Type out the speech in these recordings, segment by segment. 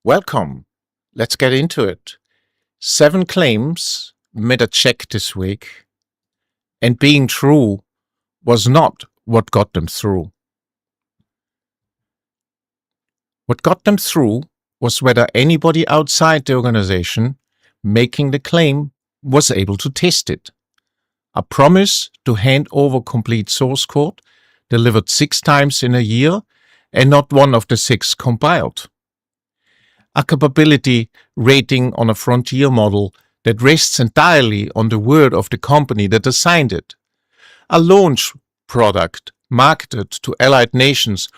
Welcome. Let's get into it. 7 claims made a check this week, and being true was not what got them through. What got them through was whether anybody outside the organization making the claim was able to test it. A promise to hand over complete source code delivered 6 times in a year and not one of the 6 compiled. A capability rating on a frontier model that rests entirely on the word of the company that assigned it. A launch product marketed to allied nations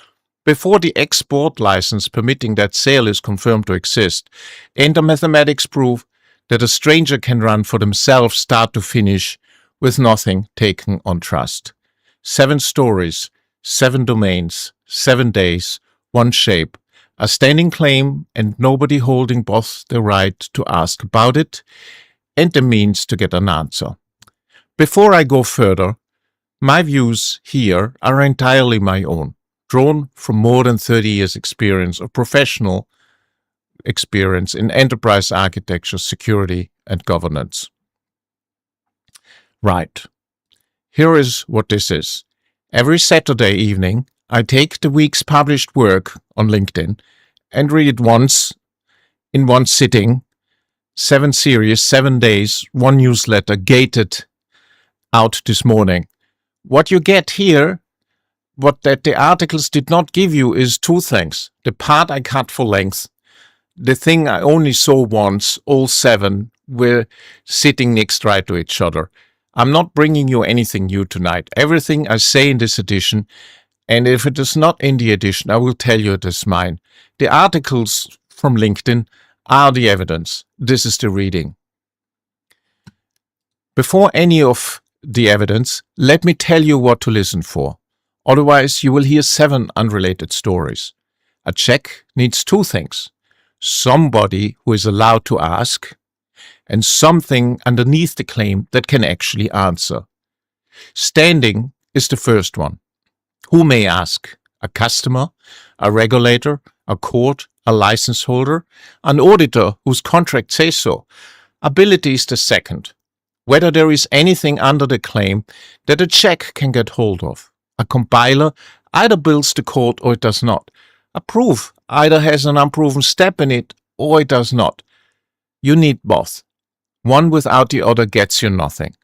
before the export license permitting that sale is confirmed to exist, and a mathematics proof that a stranger can run for themselves start to finish with nothing taken on trust. 7 stories, 7 domains, 7 days, 1 shape, a standing claim and nobody holding both the right to ask about it and the means to get an answer. Before I go further, my views here are entirely my own, drawn from more than 30 years experience of professional experience in enterprise architecture, security, and governance. Right. Here is what this is. Every Saturday evening, I take the week's published work on LinkedIn and read it once in one sitting, 7 series, 7 days, 1 newsletter gated out this morning. What you get here, what that the articles did not give you, is 2 things. The part I cut for length, the thing I only saw once, all 7 were sitting next right to each other. I'm not bringing you anything new tonight. Everything I say in this edition, and if it is not in the edition, I will tell you it is mine. The articles from LinkedIn are the evidence. This is the reading. Before any of the evidence, let me tell you what to listen for. Otherwise, you will hear 7 unrelated stories. A check needs 2 things. Somebody who is allowed to ask, and something underneath the claim that can actually answer. Standing is the first one. Who may ask? A customer, a regulator, a court, a license holder, an auditor whose contract says so. Ability is the second. Whether there is anything under the claim that a check can get hold of. A compiler either builds the code or it does not. A proof either has an unproven step in it or it does not. You need both. One without the other gets you nothing.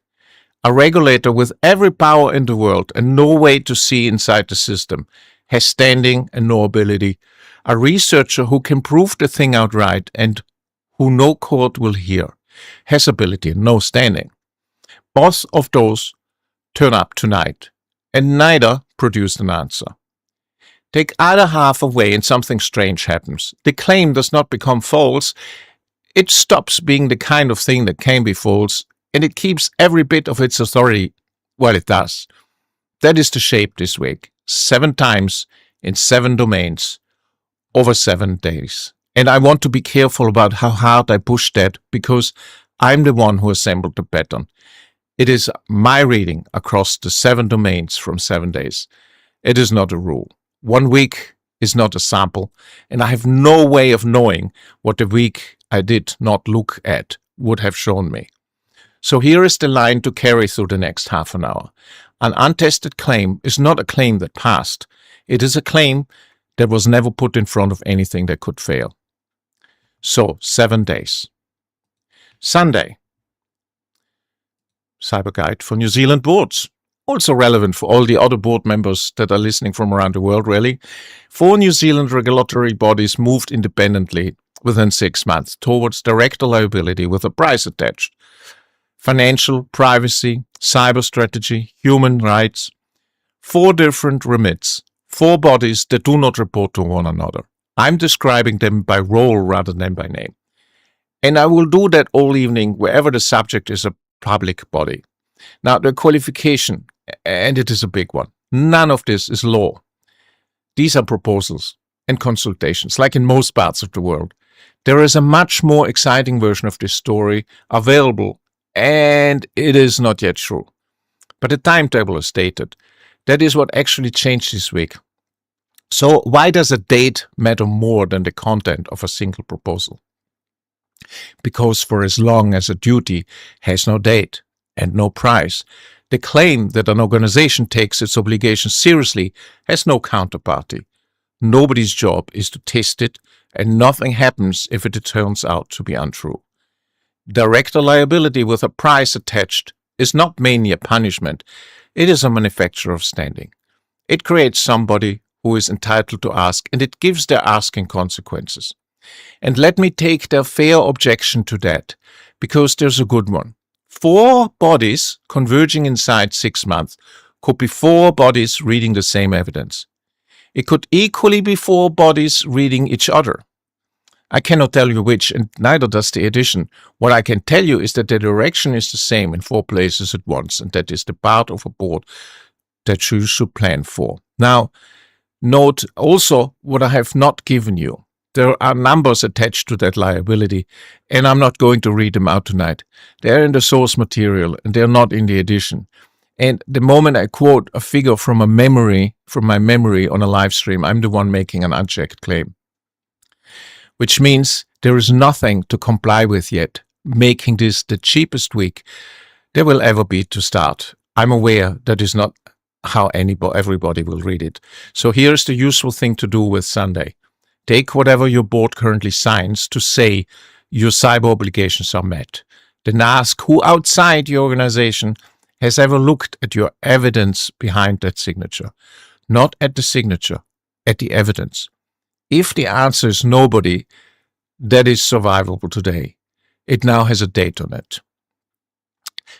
A regulator with every power in the world and no way to see inside the system has standing and no ability. A researcher who can prove the thing outright and who no court will hear has ability and no standing. Both of those turn up tonight, and neither produced an answer. Take either half away and something strange happens. The claim does not become false. It stops being the kind of thing that can be false, and it keeps every bit of its authority while it does. That is the shape this week. 7 times in 7 domains over 7 days. And I want to be careful about how hard I push that because I'm the one who assembled the pattern. It is my reading across the 7 domains from 7 days. It is not a rule. 1 week is not a sample, and I have no way of knowing what the week I did not look at would have shown me. So here is the line to carry through the next half an hour. An untested claim is not a claim that passed. It is a claim that was never put in front of anything that could fail. So, 7 days. Sunday. Cyber Guide for New Zealand boards. Also relevant for all the other board members that are listening from around the world, really. 4 New Zealand regulatory bodies moved independently within 6 months towards director liability with a price attached. Financial, privacy, cyber strategy, human rights. 4 different remits. 4 bodies that do not report to one another. I'm describing them by role rather than by name. And I will do that all evening wherever the subject is a public body. Now, the qualification, and it is a big one. None of this is law. These are proposals and consultations, like in most parts of the world. There is a much more exciting version of this story available, and it is not yet true. But the timetable is stated. That is what actually changed this week. So why does a date matter more than the content of a single proposal? Because for as long as a duty has no date and no price, the claim that an organization takes its obligations seriously has no counterparty. Nobody's job is to test it, and nothing happens if it turns out to be untrue. Director liability with a price attached is not mainly a punishment, it is a manufacture of standing. It creates somebody who is entitled to ask, and it gives their asking consequences. And let me take their fair objection to that, because there's a good one. 4 bodies converging inside 6 months could be 4 bodies reading the same evidence. It could equally be 4 bodies reading each other. I cannot tell you which, and neither does the edition. What I can tell you is that the direction is the same in 4 places at once, and that is the part of a board that you should plan for. Now, note also what I have not given you. There are numbers attached to that liability, and I'm not going to read them out tonight. They're in the source material, and they're not in the edition. And the moment I quote a figure from my memory on a live stream, I'm the one making an unchecked claim. Which means there is nothing to comply with yet, making this the cheapest week there will ever be to start. I'm aware that is not how everybody will read it. So here's the useful thing to do with Sunday. Take whatever your board currently signs to say your cyber obligations are met. Then ask who outside your organization has ever looked at your evidence behind that signature. Not at the signature, at the evidence. If the answer is nobody, that is survivable today. It now has a date on it.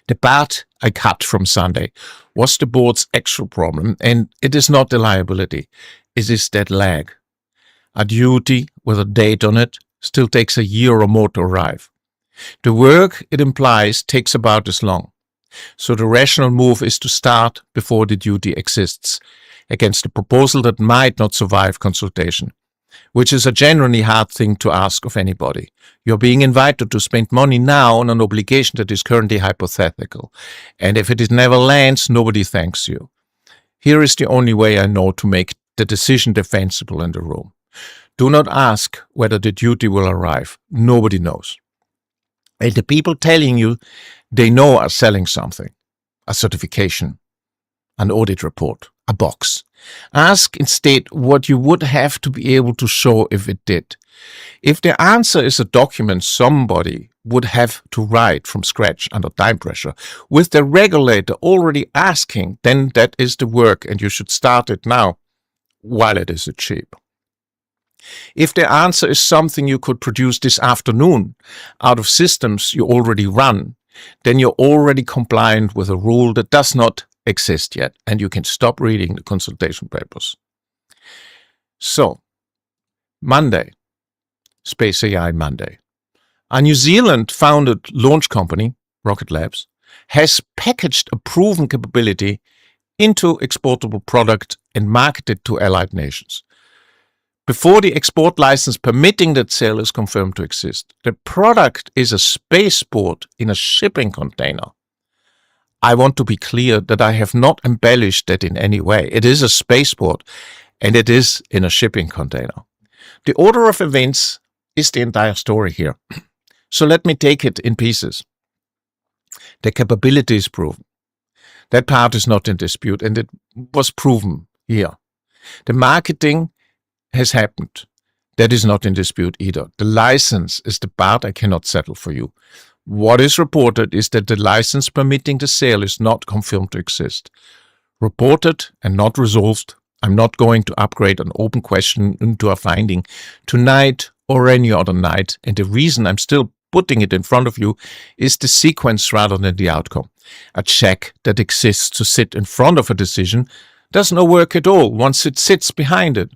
The part I cut from Sunday was the board's actual problem, and it is not the liability. It is that lag. A duty with a date on it still takes a year or more to arrive. The work it implies takes about as long. So the rational move is to start before the duty exists, against a proposal that might not survive consultation, which is a genuinely hard thing to ask of anybody. You're being invited to spend money now on an obligation that is currently hypothetical, and if it never lands, nobody thanks you. Here is the only way I know to make the decision defensible in the room. Do not ask whether the duty will arrive. Nobody knows. And the people telling you they know are selling something, a certification, an audit report, a box. Ask instead what you would have to be able to show if it did. If the answer is a document somebody would have to write from scratch under time pressure, with the regulator already asking, then that is the work and you should start it now, while it is cheap. If the answer is something you could produce this afternoon out of systems you already run, then you're already compliant with a rule that does not exist yet, and you can stop reading the consultation papers. So, Monday, Space AI Monday. A New Zealand-founded launch company, Rocket Labs, has packaged a proven capability into exportable product and marketed to allied nations. Before the export license permitting that sale is confirmed to exist, the product is a spaceport in a shipping container. I want to be clear that I have not embellished that in any way. It is a spaceport and it is in a shipping container. The order of events is the entire story here. So let me take it in pieces. The capability is proven. That part is not in dispute, and it was proven here. The marketing has happened. That is not in dispute either. The license is the part I cannot settle for you. What is reported is that the license permitting the sale is not confirmed to exist. Reported and not resolved. I'm not going to upgrade an open question into a finding tonight or any other night, and the reason I'm still putting it in front of you is the sequence rather than the outcome. A check that exists to sit in front of a decision does no work at all once it sits behind it.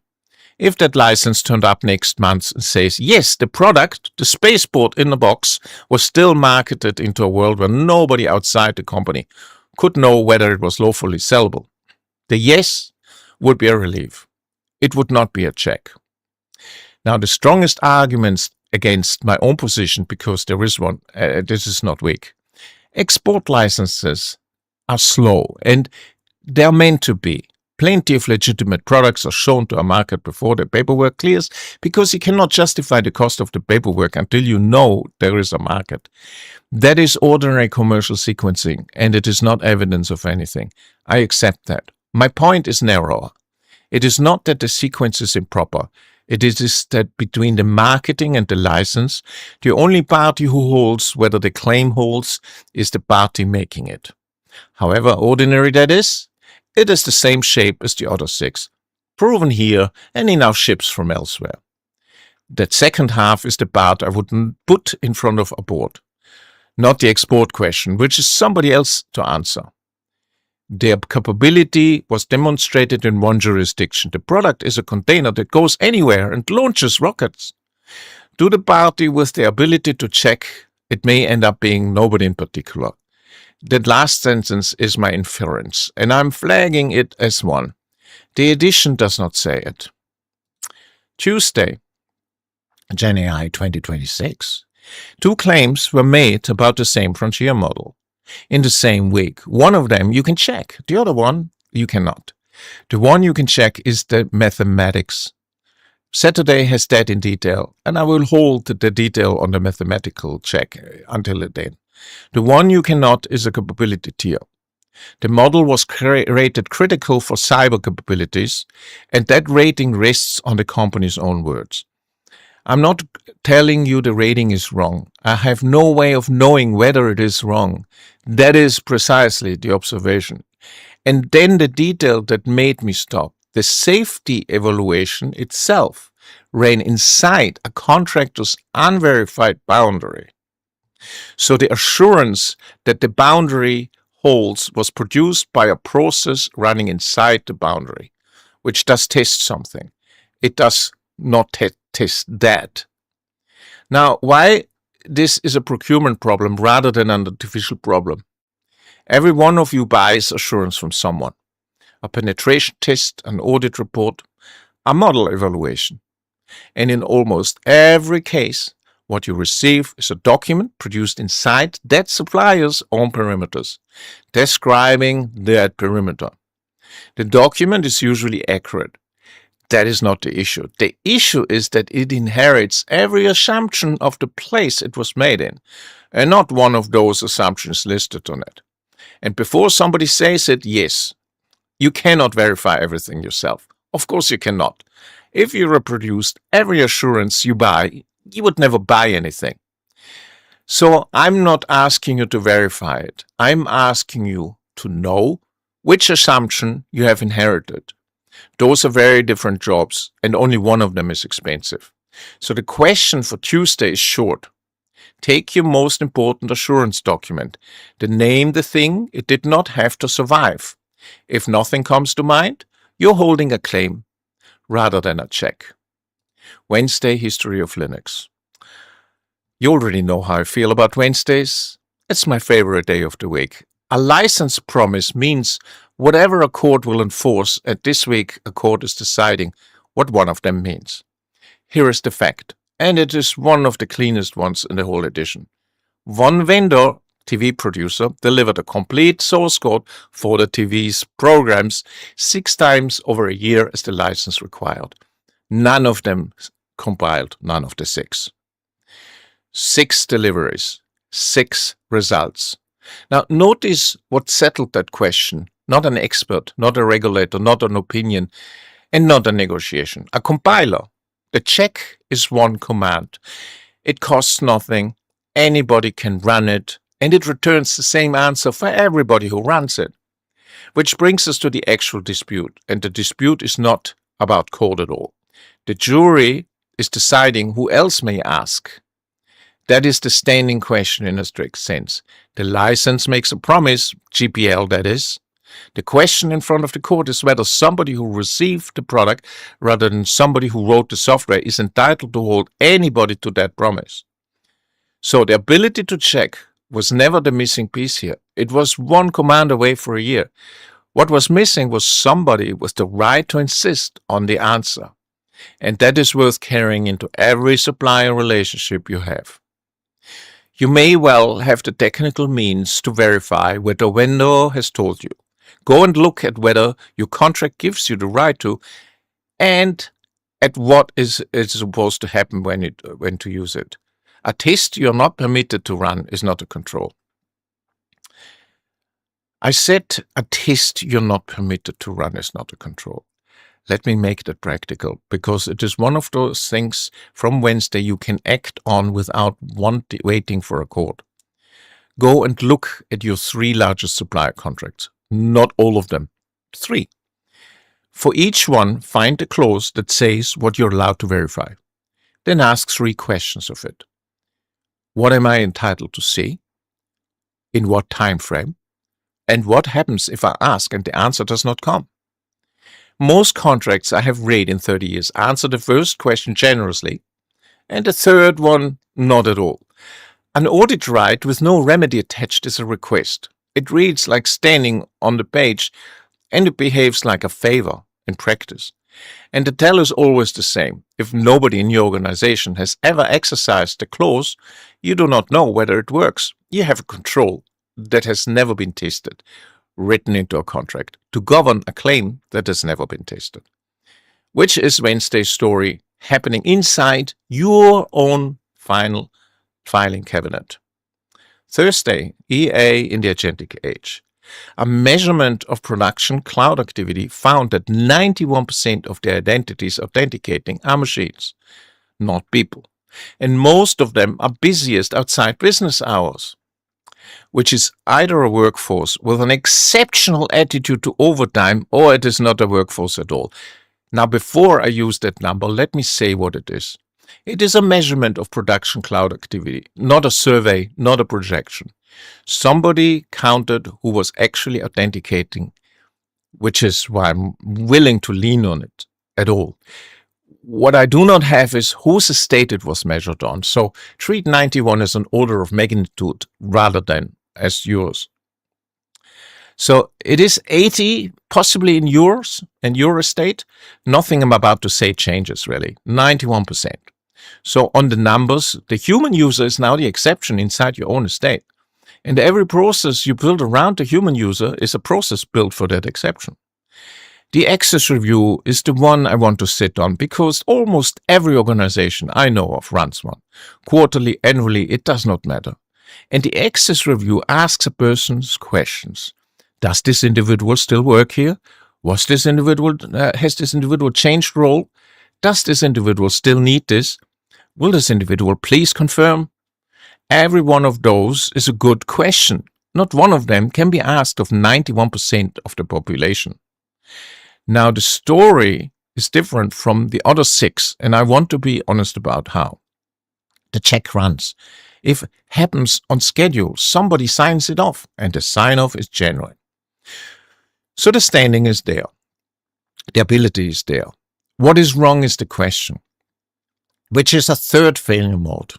If that license turned up next month and says, yes, the product, the spaceport in the box, was still marketed into a world where nobody outside the company could know whether it was lawfully sellable, the yes would be a relief. It would not be a check. Now, the strongest arguments against my own position, because there is one, this is not weak. Export licenses are slow, and they're meant to be. Plenty of legitimate products are shown to a market before the paperwork clears because you cannot justify the cost of the paperwork until you know there is a market. That is ordinary commercial sequencing, and it is not evidence of anything. I accept that. My point is narrower. It is not that the sequence is improper. It is that between the marketing and the license, the only party who holds whether the claim holds is the party making it. However ordinary that is, it is the same shape as the other 6, proven here and in our ships from elsewhere. That second half is the part I would put in front of a board, not the export question, which is somebody else to answer. Their capability was demonstrated in one jurisdiction. The product is a container that goes anywhere and launches rockets. To the party with the ability to check, it may end up being nobody in particular. That last sentence is my inference, and I'm flagging it as one. The edition does not say it. Tuesday, January 2026. 2 claims were made about the same frontier model. In the same week. One of them you can check, the other one you cannot. The one you can check is the mathematics. Saturday has that in detail, and I will hold the detail on the mathematical check until then. The one you cannot is a capability tier. The model was rated critical for cyber capabilities, and that rating rests on the company's own words. I'm not telling you the rating is wrong. I have no way of knowing whether it is wrong. That is precisely the observation. And then the detail that made me stop. The safety evaluation itself ran inside a contractor's unverified boundary. So the assurance that the boundary holds was produced by a process running inside the boundary, which does test something. It does not test that. Now, why this is a procurement problem rather than an artificial problem? Every one of you buys assurance from someone. A penetration test, an audit report, a model evaluation. And in almost every case, what you receive is a document produced inside that supplier's own perimeters, describing that perimeter. The document is usually accurate. That is not the issue. The issue is that it inherits every assumption of the place it was made in, and not one of those assumptions listed on it. And before somebody says it, yes, you cannot verify everything yourself. Of course you cannot. If you reproduced every assurance you buy, you would never buy anything. So I'm not asking you to verify it. I'm asking you to know which assumption you have inherited. Those are very different jobs, and only one of them is expensive. So the question for Tuesday is short. Take your most important assurance document, then name the thing it did not have to survive. If nothing comes to mind, you're holding a claim rather than a check. Wednesday, History of Linux. You already know how I feel about Wednesdays. It's my favorite day of the week. A license promise means whatever a court will enforce, and this week a court is deciding what one of them means. Here is the fact, and it is one of the cleanest ones in the whole edition. One vendor, TV producer, delivered a complete source code for the TV's programs 6 times over a year as the license required. None of them compiled, none of the 6. 6 deliveries, 6 results. Now notice what settled that question. Not an expert, not a regulator, not an opinion, and not a negotiation. A compiler. The check is one command. It costs nothing. Anybody can run it, and it returns the same answer for everybody who runs it. Which brings us to the actual dispute, and the dispute is not about code at all. The jury is deciding who else may ask. That is the standing question in a strict sense. The license makes a promise, GPL that is. The question in front of the court is whether somebody who received the product rather than somebody who wrote the software is entitled to hold anybody to that promise. So the ability to check was never the missing piece here. It was one command away for a year. What was missing was somebody with the right to insist on the answer. And that is worth carrying into every supplier relationship you have. You may well have the technical means to verify what the vendor has told you. Go and look at whether your contract gives you the right to, and at what is supposed to happen when to use it. A test you're not permitted to run is not a control. I said a test you're not permitted to run is not a control. Let me make that practical, because it is one of those things from Wednesday you can act on without waiting for a court. Go and look at your 3 largest supplier contracts. Not all of them. 3. For each one, find a clause that says what you're allowed to verify. Then ask 3 questions of it. What am I entitled to see? In what time frame? And what happens if I ask and the answer does not come? Most contracts I have read in 30 years answer the first question generously, and the third one not at all. An audit right with no remedy attached is a request. It reads like standing on the page, and it behaves like a favor in practice. And the tell is always the same. If nobody in your organization has ever exercised the clause, you do not know whether it works. You have a control that has never been tested, written into a contract, to govern a claim that has never been tested. Which is Wednesday's story happening inside your own final filing cabinet. Thursday, EA in the agentic age. A measurement of production cloud activity found that 91% of the identities authenticating are machines, not people. And most of them are busiest outside business hours, which is either a workforce with an exceptional attitude to overtime, or it is not a workforce at all. Now, before I use that number, let me say what it is. It is a measurement of production cloud activity, not a survey, not a projection. Somebody counted who was actually authenticating, which is why I'm willing to lean on it at all. What I do not have is whose estate it was measured on. So treat 91 as an order of magnitude rather than as yours. So it is 80, possibly in yours and your estate. Nothing I'm about to say changes really. 91%. So on the numbers, the human user is now the exception inside your own estate. And every process you build around the human user is a process built for that exception. The access review is the one I want to sit on, because almost every organization I know of runs one. Quarterly, annually, it does not matter. And the access review asks a person's questions. Does this individual still work here? Has this individual changed role? Does this individual still need this? Will this individual please confirm? Every one of those is a good question. Not one of them can be asked of 91% of the population. Now, the story is different from the other 6, and I want to be honest about how. The check runs. If it happens on schedule, somebody signs it off, and the sign-off is genuine. So the standing is there. The ability is there. What is wrong is the question, which is a third failure mode.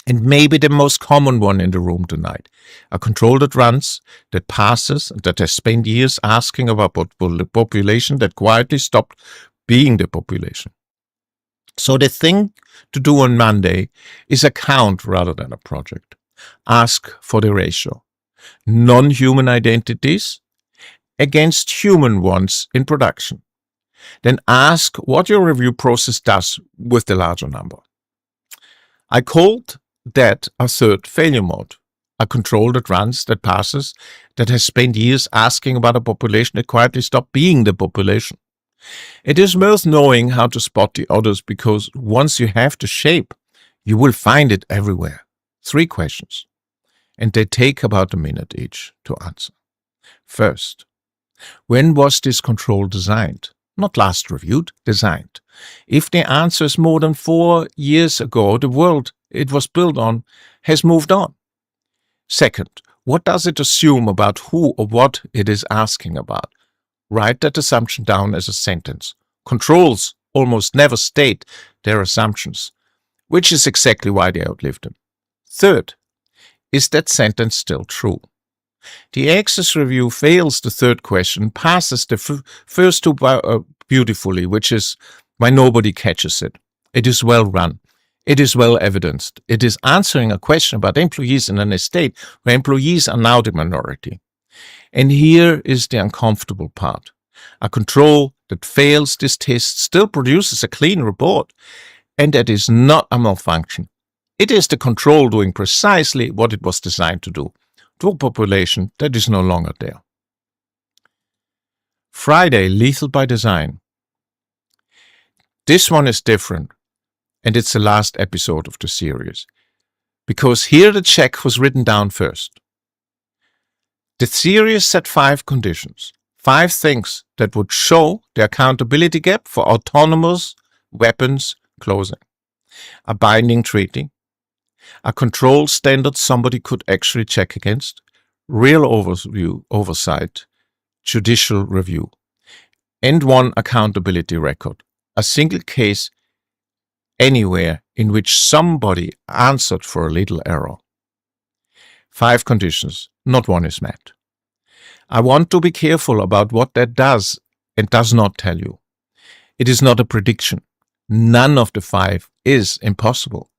And maybe the most common one in the room tonight. A control that runs, that passes, and that has spent years asking about the population that quietly stopped being the population. So the thing to do on Monday is a count rather than a project. Ask for the ratio. Non-human identities against human ones in production. Then ask what your review process does with the larger number. I called that a third failure mode, a control that runs, that passes, that has spent years asking about a population that quietly stopped being the population. It is worth knowing how to spot the others, because once you have the shape, you will find it everywhere. 3 questions, and they take about a minute each to answer. First, when was this control designed? Not last reviewed, designed. If the answer is more than 4 years ago, the world it was built on has moved on. Second, what does it assume about who or what it is asking about? Write that assumption down as a sentence. Controls almost never state their assumptions, which is exactly why they outlive them. Third, is that sentence still true? The access review fails the third question, passes the first 2 beautifully, which is why nobody catches it. It is well run. It is well evidenced. It is answering a question about employees in an estate where employees are now the minority. And here is the uncomfortable part. A control that fails this test still produces a clean report, and that is not a malfunction. It is the control doing precisely what it was designed to do, to a population that is no longer there. Friday, lethal by design. This one is different, and it's the last episode of the series, because here the check was written down first. The series set 5 conditions, 5 things that would show the accountability gap for autonomous weapons closing, a binding treaty, a control standard somebody could actually check against, real oversight, judicial review, and 1 accountability record, a single case anywhere in which somebody answered for a little error. 5 conditions, not 1 is met. I want to be careful about what that does and does not tell you. It is not a prediction. None of the 5 is impossible.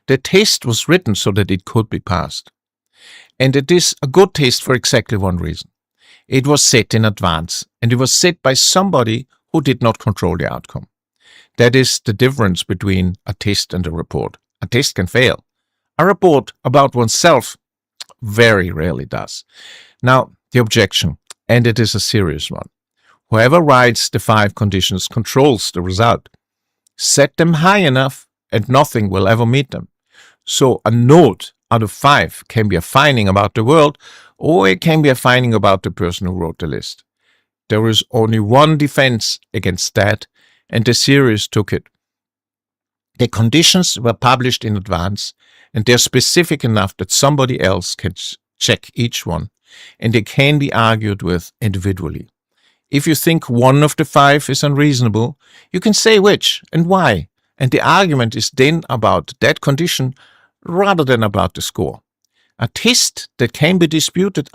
The test was written so that it could be passed. And it is a good test for exactly 1 reason. It was set in advance, and it was set by somebody who did not control the outcome. That is the difference between a test and a report. A test can fail. A report about oneself very rarely does. Now, the objection, and it is a serious one. Whoever writes the 5 conditions controls the result. Set them high enough and nothing will ever meet them. So a note out of 5 can be a finding about the world, or it can be a finding about the person who wrote the list. There is only 1 defense against that, and the series took it. The conditions were published in advance, and they're specific enough that somebody else can check each one, and they can be argued with individually. If you think 1 of the 5 is unreasonable, you can say which and why, and the argument is then about that condition rather than about the score. A test that can be disputed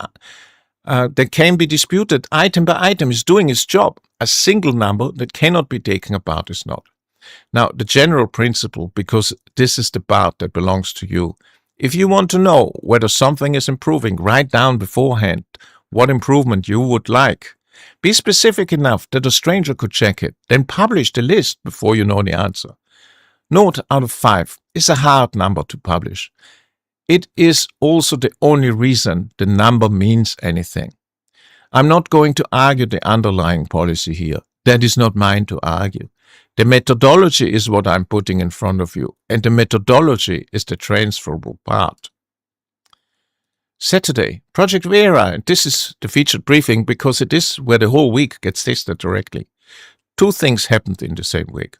item by item is doing its job. A single number that cannot be taken apart is not. Now, the general principle, because this is the part that belongs to you, if you want to know whether something is improving, write down beforehand what improvement you would like. Be specific enough that a stranger could check it, then publish the list before you know the answer. Note out of 5 is a hard number to publish. It is also the only reason the number means anything. I'm not going to argue the underlying policy here. That is not mine to argue. The methodology is what I'm putting in front of you, and the methodology is the transferable part. Saturday, Project Vera, and this is the featured briefing because it is where the whole week gets tested directly. 2 things happened in the same week.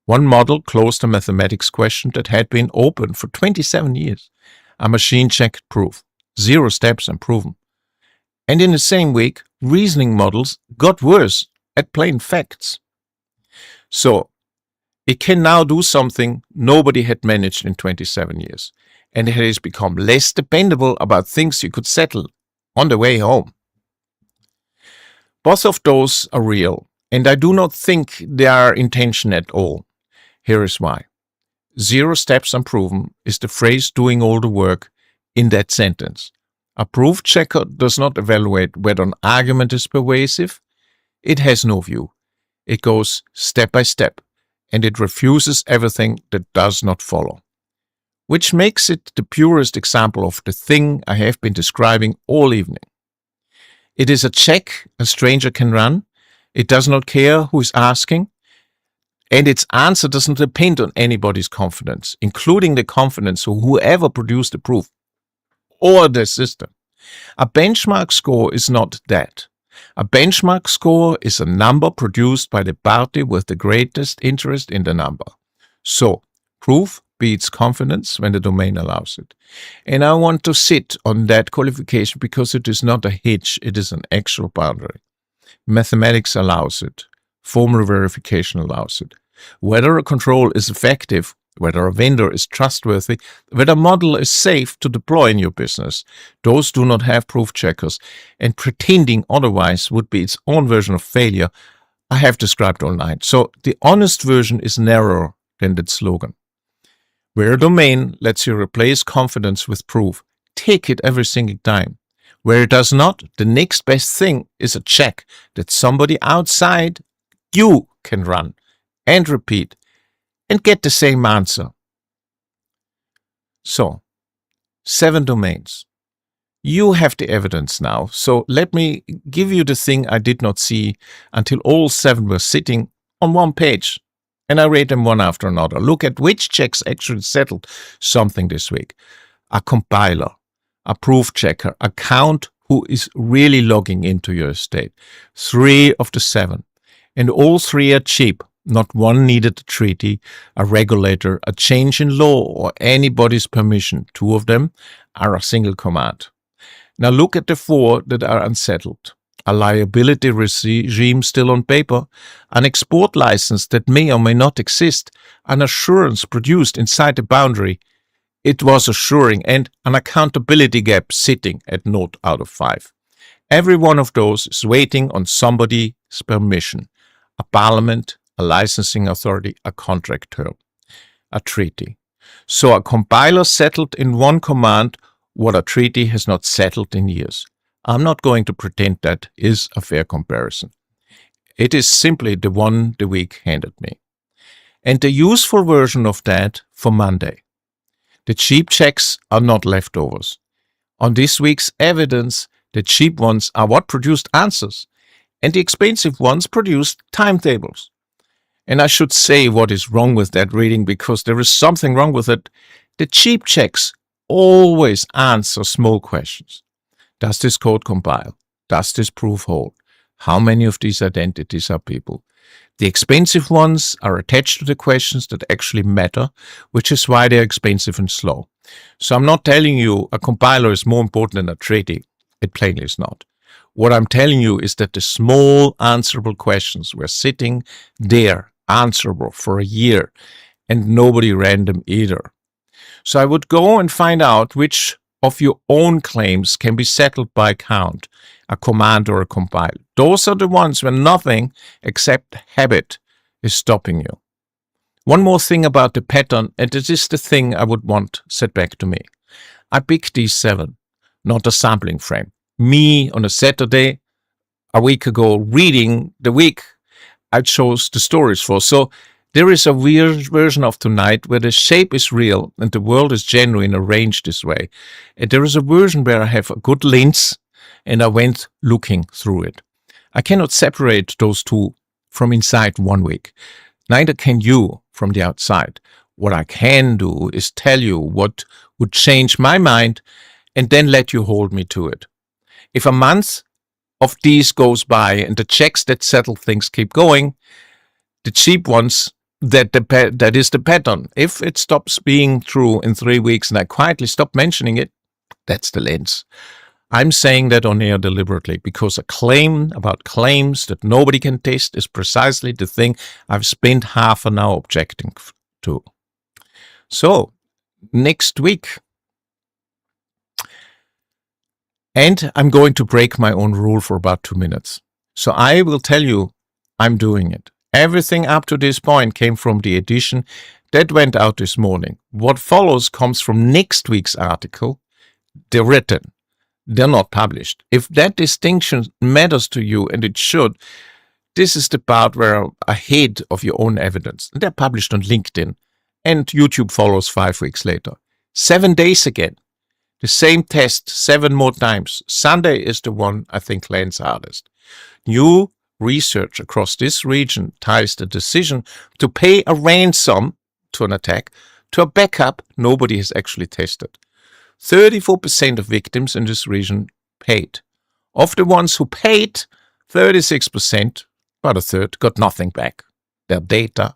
1 model closed a mathematics question that had been open for 27 years. A machine checked proof. 0 steps and proven. And in the same week, reasoning models got worse at plain facts. So, it can now do something nobody had managed in 27 years. And it has become less dependable about things you could settle on the way home. Both of those are real, and I do not think they are intention at all. Here is why. 0 steps unproven is the phrase doing all the work in that sentence. A proof checker does not evaluate whether an argument is persuasive. It has no view. It goes step by step, and it refuses everything that does not follow. Which makes it the purest example of the thing I have been describing all evening. It is a check a stranger can run. It does not care who is asking, and its answer doesn't depend on anybody's confidence, including the confidence of whoever produced the proof or the system. A benchmark score is not that. A benchmark score is a number produced by the party with the greatest interest in the number. So, proof beats confidence when the domain allows it. And I want to sit on that qualification because it is not a hitch, it is an actual boundary. Mathematics allows it. Formal verification allows it. Whether a control is effective, whether a vendor is trustworthy, whether a model is safe to deploy in your business, those do not have proof checkers, and pretending otherwise would be its own version of failure I have described all night. So the honest version is narrower than that slogan. Where a domain lets you replace confidence with proof, take it every single time. Where it does not, the next best thing is a check that somebody outside you can run and repeat and get the same answer. So, 7 domains. You have the evidence now, so let me give you the thing I did not see until all 7 were sitting on one page. And I rate them one after another. Look at which checks actually settled something this week. A compiler, a proof checker, a count who is really logging into your estate. 3 of the 7. And all 3 are cheap. Not one needed a treaty, a regulator, a change in law, or anybody's permission. 2 of them are a single command. Now look at the 4 that are unsettled. A liability regime still on paper, an export license that may or may not exist, an assurance produced inside the boundary it was assuring, and an accountability gap sitting at 0 out of 5. Every one of those is waiting on somebody's permission. A parliament, a licensing authority, a contract term, a treaty. So a compiler settled in one command what a treaty has not settled in years. I'm not going to pretend that is a fair comparison. It is simply the one the week handed me. And the useful version of that for Monday. The cheap checks are not leftovers. On this week's evidence, the cheap ones are what produced answers, and the expensive ones produced timetables. And I should say what is wrong with that reading, because there is something wrong with it. The cheap checks always answer small questions. Does this code compile? Does this proof hold? How many of these identities are people? The expensive ones are attached to the questions that actually matter, which is why they're expensive and slow. So I'm not telling you a compiler is more important than a treaty. It plainly is not. What I'm telling you is that the small answerable questions were sitting there, answerable for a year, and nobody ran them either. So I would go and find out which of your own claims can be settled by a count, a command or a compile. Those are the ones where nothing except habit is stopping you. One more thing about the pattern, and this is the thing I would want set back to me. I picked these 7, not a sampling frame. Me on a Saturday, a week ago, reading the week I chose the stories for. So there is a weird version of tonight where the shape is real and the world is genuine arranged this way. And there is a version where I have a good lens and I went looking through it. I cannot separate those 2 from inside 1 week. Neither can you from the outside. What I can do is tell you what would change my mind and then let you hold me to it. If a month of these goes by and the checks that settle things keep going, the cheap ones, that is the pattern. If it stops being true in 3 weeks and I quietly stop mentioning it, that's the lens. I'm saying that on air deliberately because a claim about claims that nobody can test is precisely the thing I've spent half an hour objecting to. So, next week. And I'm going to break my own rule for about 2 minutes. So I will tell you I'm doing it. Everything up to this point came from the edition that went out this morning. What follows comes from next week's article. They're written. They're not published. If that distinction matters to you, and it should, this is the part where I'm ahead of your own evidence. They're published on LinkedIn, and YouTube follows 5 weeks later. 7 days again. The same test 7 more times. Sunday is the one I think lands hardest. New research across this region ties the decision to pay a ransom to an attack to a backup nobody has actually tested. 34% of victims in this region paid. Of the ones who paid, 36%, about a third, got nothing back. Their data,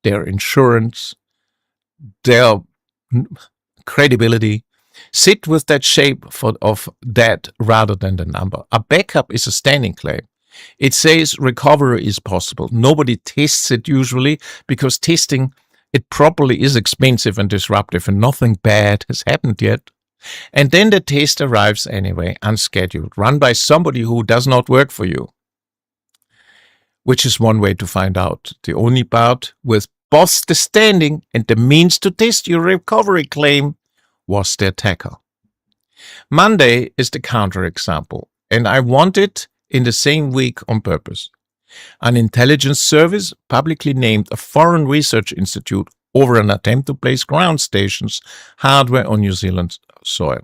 their insurance, their credibility. Sit with that shape of that rather than the number. A backup is a standing claim. It says recovery is possible. Nobody tests it usually because testing it properly is expensive and disruptive and nothing bad has happened yet. And then the test arrives anyway, unscheduled, run by somebody who does not work for you. Which is one way to find out. The only part with both the standing and the means to test your recovery claim was the attacker. Monday is the counterexample, and I want it in the same week on purpose. An intelligence service publicly named a foreign research institute over an attempt to place ground stations hardware on New Zealand soil.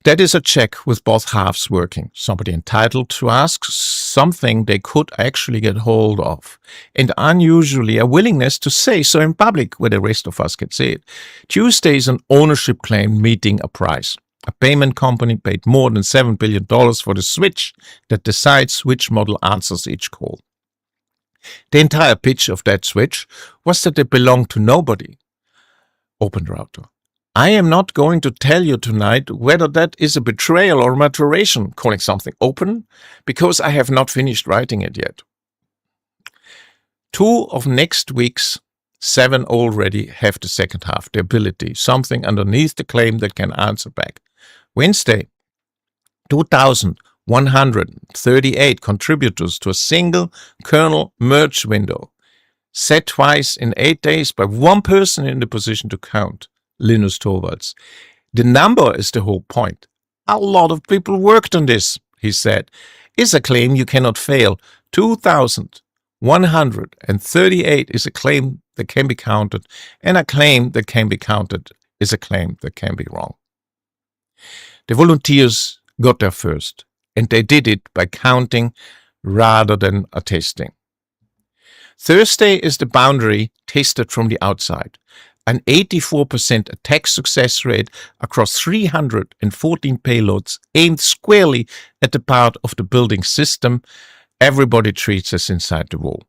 That is a check with both halves working. Somebody entitled to ask something they could actually get hold of, and unusually a willingness to say so in public where the rest of us can see it. Tuesday is an ownership claim meeting a price. A payment company paid more than $7 billion for the switch that decides which model answers each call. The entire pitch of that switch was that it belonged to nobody. Open router. I am not going to tell you tonight whether that is a betrayal or maturation, calling something open, because I have not finished writing it yet. 2 of next week's 7 already have the second half, the ability, something underneath the claim that can answer back. Wednesday, 2,138 contributors to a single kernel merge window, set twice in 8 days by one person in the position to count. Linus Torvalds. The number is the whole point. A lot of people worked on this, he said. Is a claim you cannot fail. 2,138 is a claim that can be counted, and a claim that can be counted is a claim that can be wrong. The volunteers got there first, and they did it by counting rather than attesting. Thursday is the boundary tested from the outside. An 84% attack success rate across 314 payloads aimed squarely at the part of the building system everybody treats as inside the wall.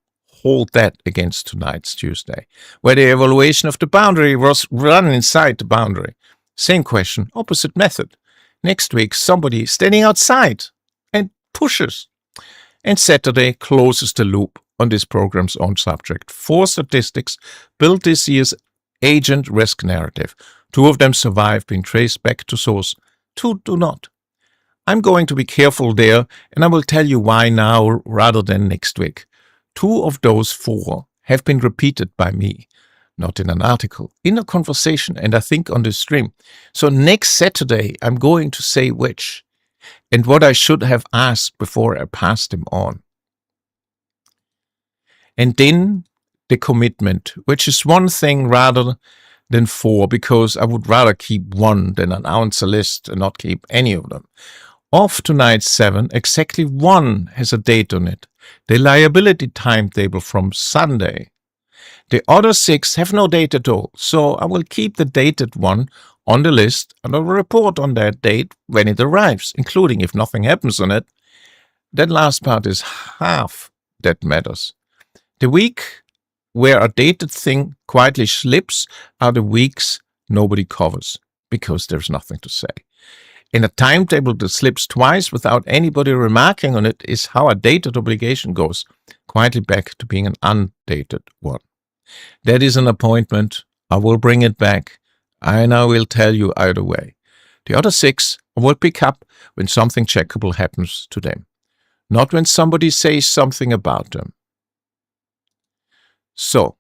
Hold that against tonight's Tuesday, where the evaluation of the boundary was run inside the boundary. Same question, opposite method. Next week, somebody standing outside and pushes. And Saturday closes the loop on this program's own subject. 4 statistics built this year's agent risk narrative. 2 of them survive being traced back to source. 2 do not. I'm going to be careful there, and I will tell you why now rather than next week. 2 of those 4 have been repeated by me, not in an article, in a conversation, and I think on the stream. So next Saturday, I'm going to say which, and what I should have asked before I passed them on. And then the commitment, which is one thing rather than 4, because I would rather keep 1 than announce a list and not keep any of them. Of tonight's 7, exactly 1 has a date on it, the liability timetable from Sunday. The other 6 have no date at all, so I will keep the dated one on the list and I will report on that date when it arrives, including if nothing happens on it. That last part is half that matters. The week where a dated thing quietly slips are the weeks nobody covers, because there's nothing to say. In a timetable that slips twice without anybody remarking on it is how a dated obligation goes quietly back to being an undated one. That is an appointment. I will bring it back, and I will tell you either way. The other 6 I will pick up when something checkable happens to them, not when somebody says something about them. So,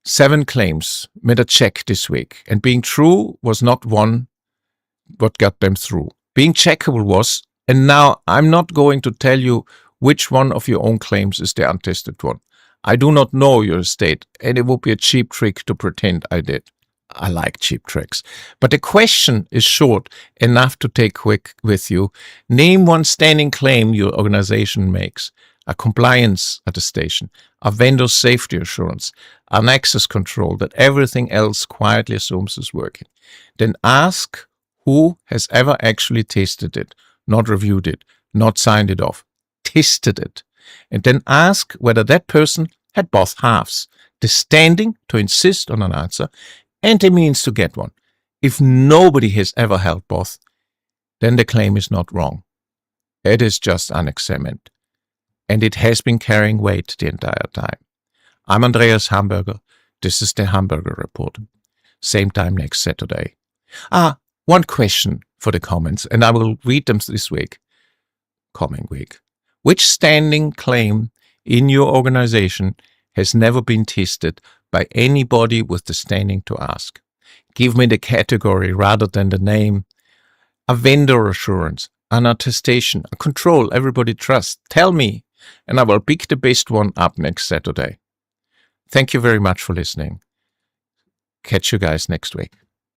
7 claims made a check this week, and being true was not one what got them through. Being checkable was, and now I'm not going to tell you which one of your own claims is the untested one. I do not know your estate, and it would be a cheap trick to pretend I did. I like cheap tricks. But the question is short enough to take quick with you. Name one standing claim your organization makes. A compliance attestation, a vendor safety assurance, an access control that everything else quietly assumes is working. Then ask who has ever actually tested it, not reviewed it, not signed it off, tested it. And then ask whether that person had both halves, the standing to insist on an answer and the means to get one. If nobody has ever held both, then the claim is not wrong. It is just unexamined. And it has been carrying weight the entire time. I'm Andreas Hamberger. This is the Hamberger Report. Same time next Saturday. One question for the comments, and I will read them this week. Coming week. Which standing claim in your organization has never been tested by anybody with the standing to ask? Give me the category rather than the name. A vendor assurance, an attestation, a control everybody trusts. Tell me, and I will pick the best one up next Saturday. Thank you very much for listening. Catch you guys next week.